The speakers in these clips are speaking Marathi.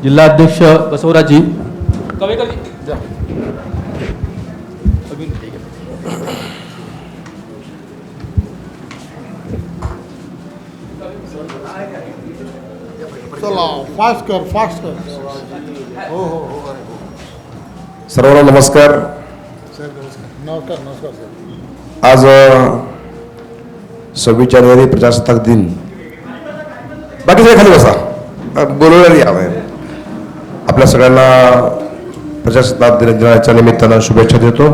जिल्हाध्यक्ष बसवराजी कवेकरजी जा. चला फास्ट कर हो हो हो. सर्वांना नमस्कार. सर नमस्कार नमस्कार सर. आज 26 जानेवारी प्रजासत्ताक दिन. बाकी सगळे खाली बसा, बोलवलं यावं. आपल्या सगळ्यांना प्रजासत्ताक दिनाच्या निमित्तानं शुभेच्छा देतो.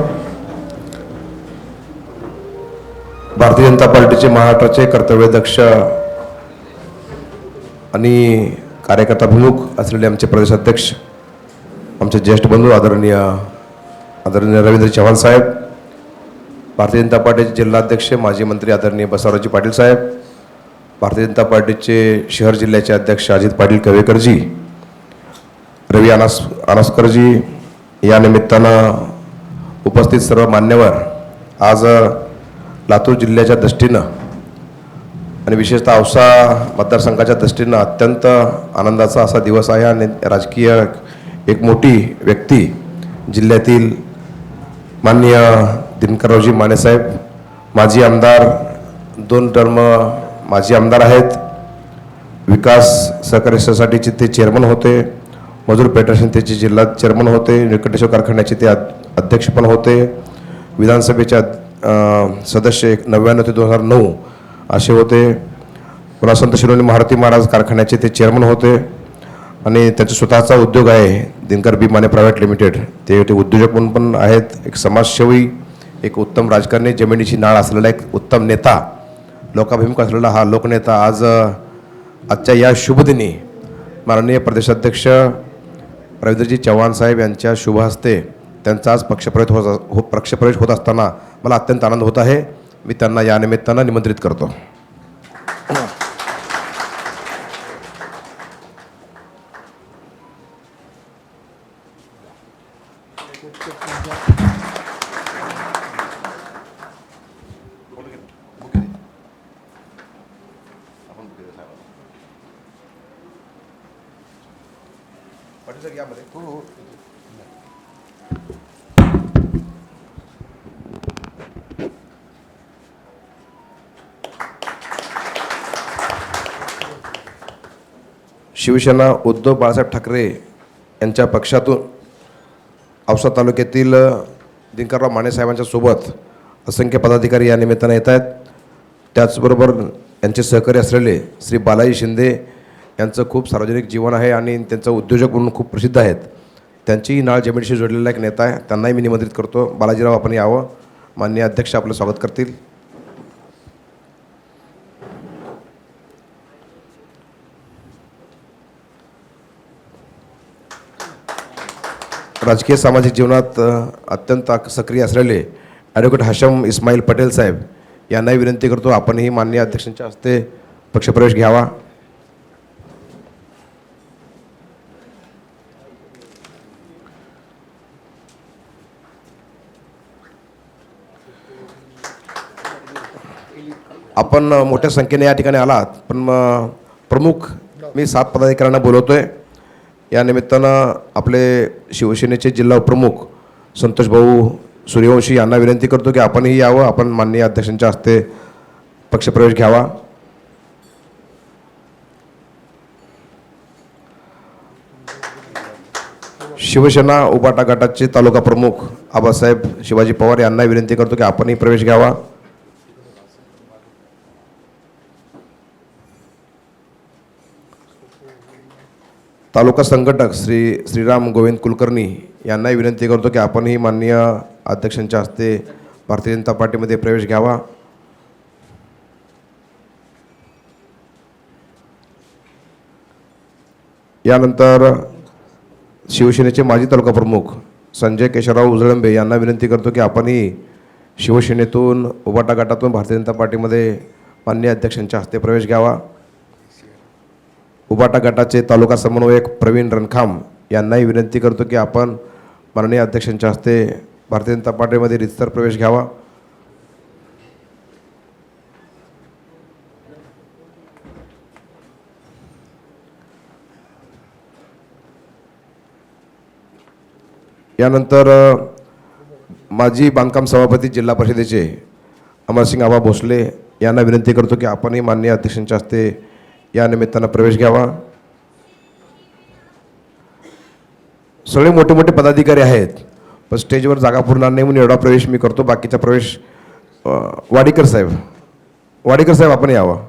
भारतीय जनता पार्टीचे महाराष्ट्राचे कर्तव्यदक्ष आणि कार्यकर्ताभिमुख असलेले आमचे प्रदेशाध्यक्ष, आमचे ज्येष्ठ बंधू आदरणीय रवींद्र चव्हाण साहेब, भारतीय जनता पार्टीचे जिल्हाध्यक्ष माजी मंत्री आदरणीय बसवराजी पाटील साहेब, भारतीय जनता पार्टीचे शहर जिल्ह्याचे अध्यक्ष अजित पाटील कवेकरजी, रवी अनासकरजी, या निमित्तानं उपस्थित सर्व मान्यवर, आज लातूर जिल्ह्याच्या दृष्टीनं आणि विशेषतः औसा मतदारसंघाच्या दृष्टीनं अत्यंत आनंदाचा असा दिवस आहे. आणि राजकीय एक मोठी व्यक्ती जिल्ह्यातील माननीय दिनकररावजी मानेसाहेब, माजी आमदार, 2 टर्म माजी आमदार आहेत, विकास सहकारी सोसायटीचे ते चेअरमन होते, मजूर फेडरेशनचे जिल्हा चेअरमन होते, व्यंकटेश्वर कारखान्याचे ते अध्यक्ष पण होते, विधानसभेच्या सदस्य 1999 ते 2009 असे होते, पुन्हा संत शिरोमणी महारथी महाराज कारखान्याचे ते चेअरमन होते आणि त्यांचा स्वतःचा उद्योग आहे दिनकर बी माने प्रायव्हेट लिमिटेड. ते उद्योजक म्हणून पण आहेत, एक समाजसेवी, एक उत्तम राजकारणी, जमिनीची नाळ असलेला एक उत्तम नेता, लोकाभिमुख असलेला हा लोकनेता आज आजच्या या शुभदिनी माननीय प्रदेशाध्यक्ष रवींद्रजी चव्हाण साहेब यांच्या शुभ हस्ते त्यांचा आज पक्षप्रवेश होत असताना मला अत्यंत आनंद होत आहे. मी त्यांना या निमित्तानं निमंत्रित करतो. शिवसेना उद्धव बाळासाहेब ठाकरे यांच्या पक्षातून औसा तालुक्यातील दिनकरराव माने साहेबांच्या सोबत असंख्य पदाधिकारी या निमित्तानं येत आहेत. त्याचबरोबर यांचे सहकारी असलेले श्री बालाजी शिंदे यांचं खूप सार्वजनिक जीवन आहे आणि त्यांचं उद्योजक म्हणून खूप प्रसिद्ध आहेत. त्यांचीही नाळ जमिनीशी जोडलेला एक नेता आहे, त्यांनाही मी निमंत्रित करतो. बालाजीराव, आपण यावं. माननीय अध्यक्ष आपलं स्वागत करतील. राजकीय सामाजिक जीवनात अत्यंत सक्रिय असलेले ॲडव्होकेट हाशम इस्माईल पटेल साहेब यांनाही विनंती करतो, आपणही माननीय अध्यक्षांच्या हस्ते पक्षप्रवेश घ्यावा. आपण मोठ्या संख्येने या ठिकाणी आलात, पण प्रमुख मी 7 पदाधिकाऱ्यांना बोलवतोय. या निमित्तानं आपले शिवसेनेचे जिल्हा प्रमुख संतोष भाऊ सूर्यवंशी यांना विनंती करतो की आपणही यावं, आपण माननीय अध्यक्षांच्या हस्ते पक्षप्रवेश घ्यावा. शिवसेना उबाटा गटाचे तालुका प्रमुख आबासाहेब शिवाजी पवार यांना विनंती करतो की आपणही प्रवेश घ्यावा. तालुका संघटक श्रीराम गोविंद कुलकर्णी यांनाही विनंती करतो की आपणही माननीय अध्यक्षांच्या हस्ते भारतीय जनता पार्टीमध्ये प्रवेश घ्यावा. यानंतर शिवसेनेचे माजी तालुका प्रमुख संजय केशवराव उजळंबे यांना विनंती करतो की आपणही शिवसेनेतून उबाटा गटातून भारतीय जनता पार्टीमध्ये माननीय अध्यक्षांच्या हस्ते प्रवेश घ्यावा. उबाटा गटाचे तालुका समन्वयक प्रवीण रणखाम यांनाही विनंती करतो की आपण माननीय अध्यक्षांच्या हस्ते भारतीय जनता पार्टीमध्ये रितसर प्रवेश घ्यावा. यानंतर माजी बांधकाम सभापती जिल्हा परिषदेचे अमरसिंग आबा भोसले यांना विनंती करतो की आपणही माननीय अध्यक्षांच्या हस्ते या निमित्तानं प्रवेश घ्यावा. सगळे मोठे मोठे पदाधिकारी आहेत, पण स्टेजवर जागा पुरणार नाही म्हणून एवढा प्रवेश मी करतो. बाकीचा प्रवेश वाडीकर साहेब आपण यावं.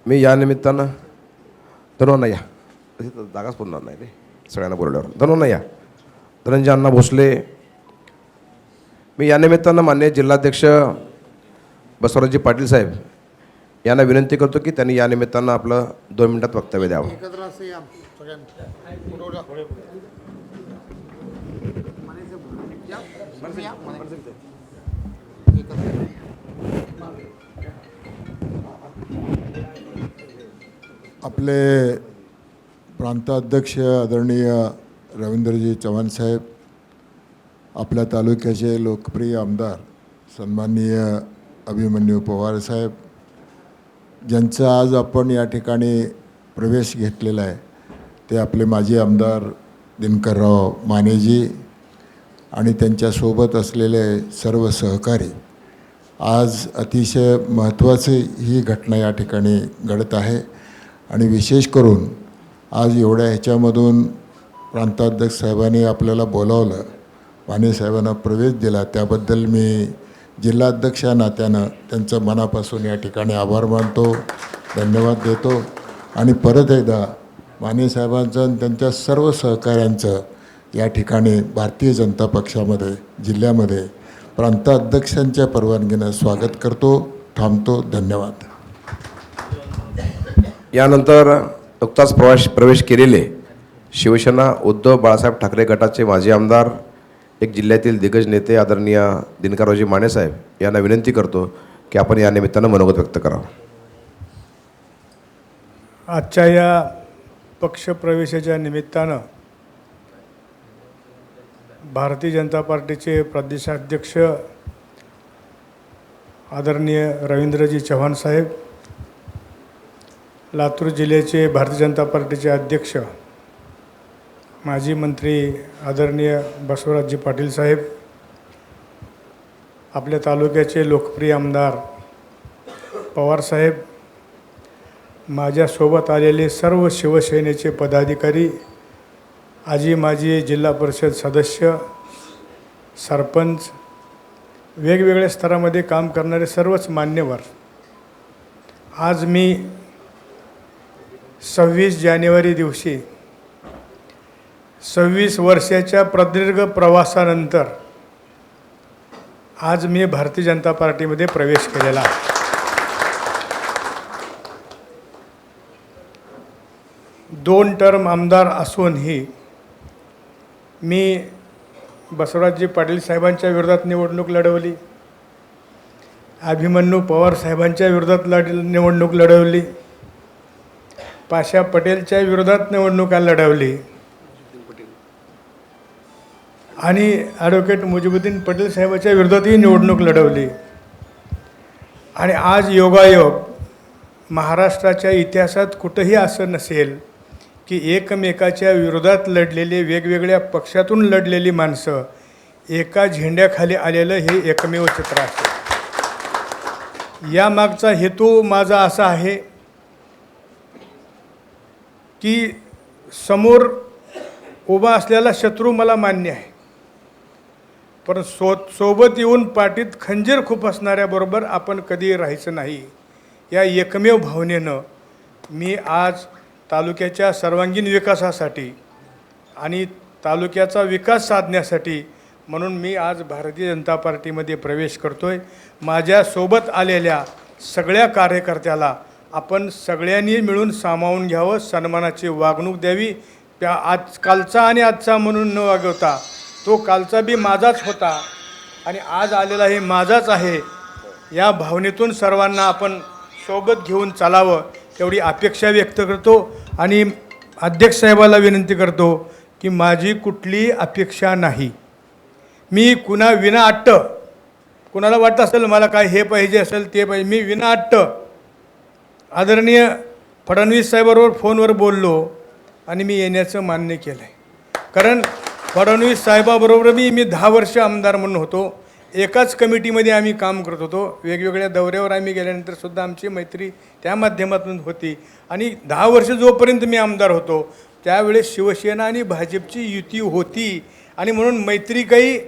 मी या निमित्तानं धनवंना या, जागाच पुरणार नाही रे सगळ्यांना बोलल्यावर. धनवंना या, धनंजय अण्णा भोसले. मी या निमित्तानं माननीय जिल्हाध्यक्ष बसवराजजी पाटील साहेब यांना विनंती करतो की त्यांनी या निमित्तानं आपलं 2 मिनिटात वक्तव्य द्यावं. एकत्र असं या सगळ्यांनी. पुढं जा. आपले प्रांताध्यक्ष आदरणीय रवींद्रजी चव्हाण साहेब, आपल्या तालुक्याचे लोकप्रिय आमदार सन्माननीय अभिमन्यू पवार साहेब, ज्यांचा आज आपण या ठिकाणी प्रवेश घेतलेला आहे, ते आपले माजी आमदार दिनकरराव मानेजी आणि त्यांच्यासोबत असलेले सर्व सहकारी. आज अतिशय महत्त्वाची ही घटना या ठिकाणी घडत आहे आणि विशेष करून आज एवढ्या ह्याच्यामधून प्रांताध्यक्ष साहेबांनी आपल्याला बोलावलं, माने साहेबांना प्रवेश दिला, त्याबद्दल मी जिल्हाध्यक्ष नात्यानं त्यांचं मनापासून या ठिकाणी आभार मानतो, धन्यवाद देतो. आणि परत एकदा माने साहेबांचं आणि त्यांच्या सर्व सहकाऱ्यांचं या ठिकाणी भारतीय जनता पक्षामध्ये जिल्ह्यामध्ये प्रांताध्यक्षांच्या परवानगीनं स्वागत करतो. थांबतो. धन्यवाद. यानंतर नुकताच प्रवेश केलेले शिवसेना उद्धव बाळासाहेब ठाकरे गटाचे माजी आमदार, एक जिल्ह्यातील दिग्गज नेते आदरणीय दिनकररावजी माने साहेब यांना विनंती करतो की आपण या निमित्तानं मनोगत व्यक्त करावं. आजच्या या पक्षप्रवेशाच्या निमित्तानं भारतीय जनता पार्टीचे प्रदेशाध्यक्ष आदरणीय रवींद्रजी चव्हाण साहेब, लातूर जिल्ह्याचे भारतीय जनता पार्टीचे अध्यक्ष माजी मंत्री आदरणीय बसवराजजी पाटील साहेब, आपल्या तालुक्याचे लोकप्रिय आमदार पवार साहेब, माझ्यासोबत आलेले सर्व शिवसेनेचे पदाधिकारी, आजी माजी जिल्हा परिषद सदस्य, सरपंच, वेगवेगळ्या स्तरामध्ये काम करणारे सर्वच मान्यवर, आज मी 26 जानेवारी दिवशी 26 वर्षाच्या प्रदीर्घ प्रवासानंतर आज मी भारतीय जनता पार्टीमध्ये प्रवेश केलेला आहे. दोन टर्म आमदार असूनही मी बसवराजजी पाटील साहेबांच्या विरोधात निवडणूक लढवली, अभिमन्यू पवार साहेबांच्या विरोधात निवडणूक लढवली, पाशा पटेलच्या विरोधात निवडणुका लढवली आणि ॲडव्होकेट मुजिबुद्दीन पटेल साहेबांच्या विरोधातही निवडणूक लढवली. आणि आज योगायोग महाराष्ट्राच्या इतिहासात कुठंही असं नसेल की एकमेकाच्या विरोधात लढलेले, वेगवेगळ्या पक्षातून लढलेली माणसं एका झेंड्याखाली आलेलं हे एकमेव चित्र असेल. यामागचा हेतू माझा असा आहे की समोर उभा असलेला शत्रू मला मान्य आहे, पण सोबत येऊन पाठीत खंजीर खुपसणाऱ्याबरोबर आपण कधी राहायचं नाही, या एकमेव भावनेनं मी आज तालुक्याच्या सर्वांगीण विकासासाठी आणि तालुक्याचा विकास साधण्यासाठी म्हणून मी आज भारतीय जनता पार्टीमध्ये प्रवेश करतो आहे. माझ्यासोबत आलेल्या सगळ्या कार्यकर्त्याला आपण सगळ्यांनी मिळून सामावून घ्यावं, सन्मानाची वागणूक द्यावी. आज कालचा आणि आजचा म्हणून न वागवता तो कालचा बी माझाच होता आणि आज आलेला हे माझाच आहे, या भावनेतून सर्वांना आपण सोबत घेऊन चालावं एवढी अपेक्षा व्यक्त करतो. आणि अध्यक्ष साहेबाला विनंती करतो की माझी कुठलीही अपेक्षा नाही, मी कुणा विना अट्ट कुणाला वाटत असेल मला काय हे पाहिजे असेल ते पाहिजे, मी विनाअट्ट आदरणीय फडणवीस साहेबाबरोबर फोनवर बोललो आणि मी येण्याचं मान्य केलं आहे. कारण फडणवीस साहेबाबरोबर मी 10 वर्ष आमदार म्हणून होतो. एकाच कमिटीमध्ये आम्ही काम करत होतो. वेगवेगळ्या दौऱ्यावर आम्ही गेल्यानंतरसुद्धा आमची मैत्री त्या माध्यमातून होती. आणि 10 वर्ष जोपर्यंत मी आमदार होतो त्यावेळेस शिवसेना आणि भाजपची युती होती. आणि म्हणून मैत्री काही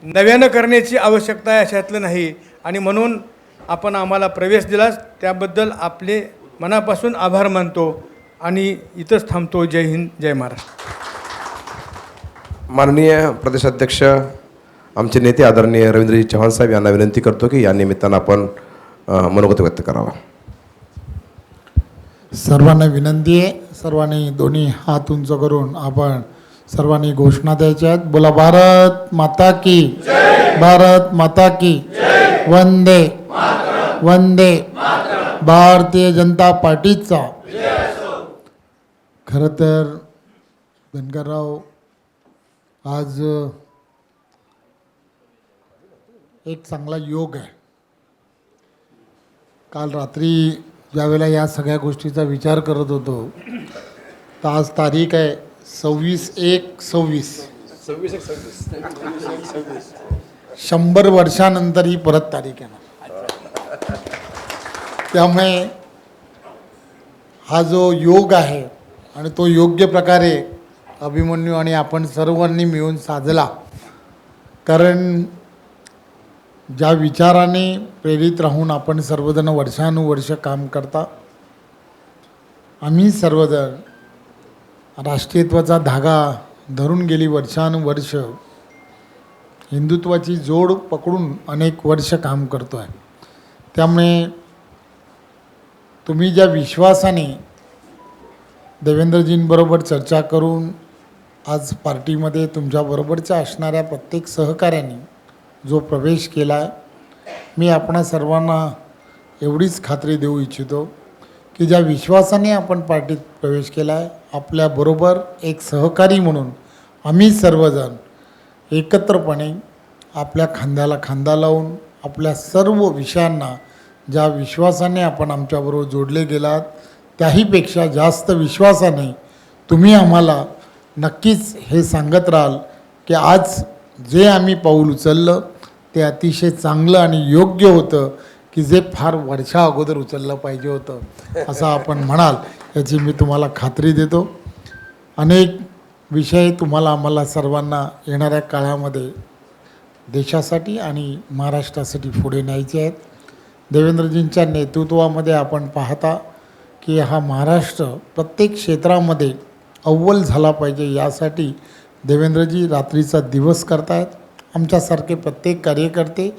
नव्यानं करण्याची आवश्यकता आहे अशातलं नाही. आणि म्हणून आपण आम्हाला प्रवेश दिलास त्याबद्दल आपले मनापासून आभार मानतो आणि इथंच थांबतो. जय हिंद, जय महाराष्ट्र. माननीय प्रदेशाध्यक्ष आमचे नेते आदरणीय रवींद्रजी चव्हाण साहेब यांना विनंती करतो की या निमित्तानं आपण मनोगत व्यक्त करावा. सर्वांना विनंती आहे, सर्वांनी दोन्ही हात उंच करून आपण सर्वांनी घोषणा द्यायच्या आहेत. बोला भारत माता की, भारत माता की, वंदे वंदे भारतीय जनता पार्टीचा. खरं तर धनगरराव, आज एक चांगला योग आहे. काल रात्री ज्यावेळेला या सगळ्या गोष्टीचा विचार करत होतो तर आज तारीख आहे 26/1/26. 100 वर्षानंतर ही परत तारीख आहे ना. त्यामुळे हा जो योग आहे आणि तो योग्य प्रकारे अभिमन्यू आणि आपण सर्वांनी मिळून साधला. कारण ज्या विचाराने प्रेरित राहून आपण सर्वजण वर्षानुवर्ष काम करता, आम्ही सर्वजण राष्ट्रीयत्वाचा धागा धरून गेली वर्षानुवर्ष हिंदुत्वाची जोड पकडून अनेक वर्ष काम करतो आहे. त्यामुळे तुम्ही ज्या विश्वासाने देवेंद्रजींबरोबर चर्चा करून आज पार्टीमध्ये तुमच्याबरोबरच्या असणाऱ्या प्रत्येक सहकाऱ्यांनी जो प्रवेश केला आहे, मी आपणा सर्वांना एवढीच खात्री देऊ इच्छितो की ज्या विश्वासाने आपण पार्टीत प्रवेश केला आहे, आपल्याबरोबर एक सहकारी म्हणून आम्ही सर्वजण एकत्रपणे आपल्या खांद्याला खांदा लावून आपल्या सर्व विषयांना ज्या विश्वासाने आपण आमच्याबरोबर जोडले गेलात त्याहीपेक्षा जास्त विश्वासाने तुम्ही आम्हाला नक्कीच हे सांगत राहाल की आज जे आम्ही पाऊल उचललं ते अतिशय चांगलं आणि योग्य होतं की जे फार वर्षा अगोदर उचललं पाहिजे होतं असं आपण म्हणाल याची मी तुम्हाला खात्री देतो. अनेक विषय तुम्हाला आम्हाला सर्वांना येणाऱ्या काळामध्ये देशासाठी आणि महाराष्ट्रासाठी पुढे न्यायचे आहेत. देवेंद्रजींच्या नेतृत्वामध्ये आपण पाहता की हा महाराष्ट्र प्रत्येक क्षेत्रामध्ये अव्वल झाला पाहिजे यासाठी देवेंद्रजी रात्रीचा दिवस करतायत. आमच्यासारखे प्रत्येक कार्यकर्ते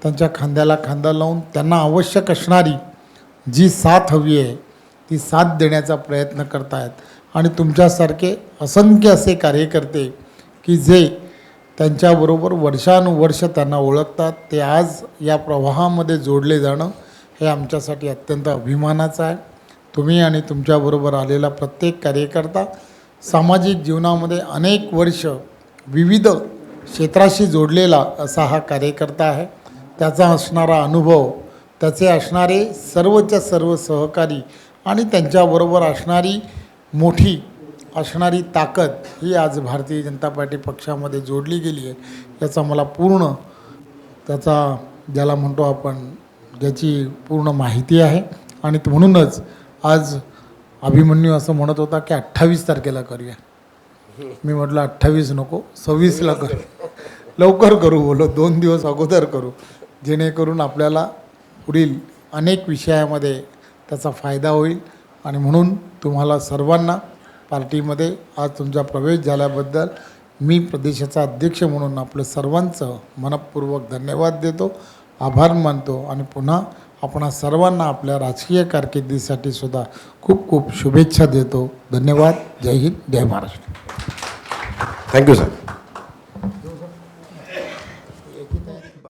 त्यांच्या खांद्याला खांदा लावून त्यांना आवश्यक असणारी जी साथ हवी आहे ती साथ देण्याचा प्रयत्न करतायत. आणि तुमच्यासारखे असंख्य असे कार्यकर्ते की जे त्यांच्याबरोबर वर्षानुवर्ष त्यांना ओळखतात, ते आज या प्रवाहामध्ये जोडले जाणं हे आमच्यासाठी अत्यंत अभिमानाचं आहे. तुम्ही आणि तुमच्याबरोबर आलेला प्रत्येक कार्यकर्ता सामाजिक जीवनामध्ये अनेक वर्ष विविध क्षेत्राशी जोडलेला असा हा कार्यकर्ता आहे. त्याचा असणारा अनुभव, त्याचे असणारे सर्वच्या सर्व सहकारी आणि त्यांच्याबरोबर असणारी मोठी असणारी ताकद ही आज भारतीय जनता पार्टी पक्षामध्ये जोडली गेली आहे. याचा मला पूर्ण त्याचा ज्याला म्हणतो आपण ज्याची पूर्ण माहिती आहे. आणि म्हणूनच आज अभिमन्यू असं म्हणत होता की 28 तारखेला करूया. मी म्हटलं 28 नको, 26ला करू, लवकर करू. बोलो 2 दिवस अगोदर करू, जेणेकरून आपल्याला पुढील अनेक विषयामध्ये त्याचा फायदा होईल. आणि म्हणून तुम्हाला सर्वांना पार्टीमध्ये आज तुमचा प्रवेश झाल्याबद्दल मी प्रदेशाचा अध्यक्ष म्हणून आपलं सर्वांचं मनपूर्वक धन्यवाद देतो, आभार मानतो. आणि पुन्हा आपणा सर्वांना आपल्या राजकीय कारकिर्दीसाठी सुद्धा खूप खूप शुभेच्छा देतो. धन्यवाद. जय हिंद, जय महाराष्ट्र. Thank you sir.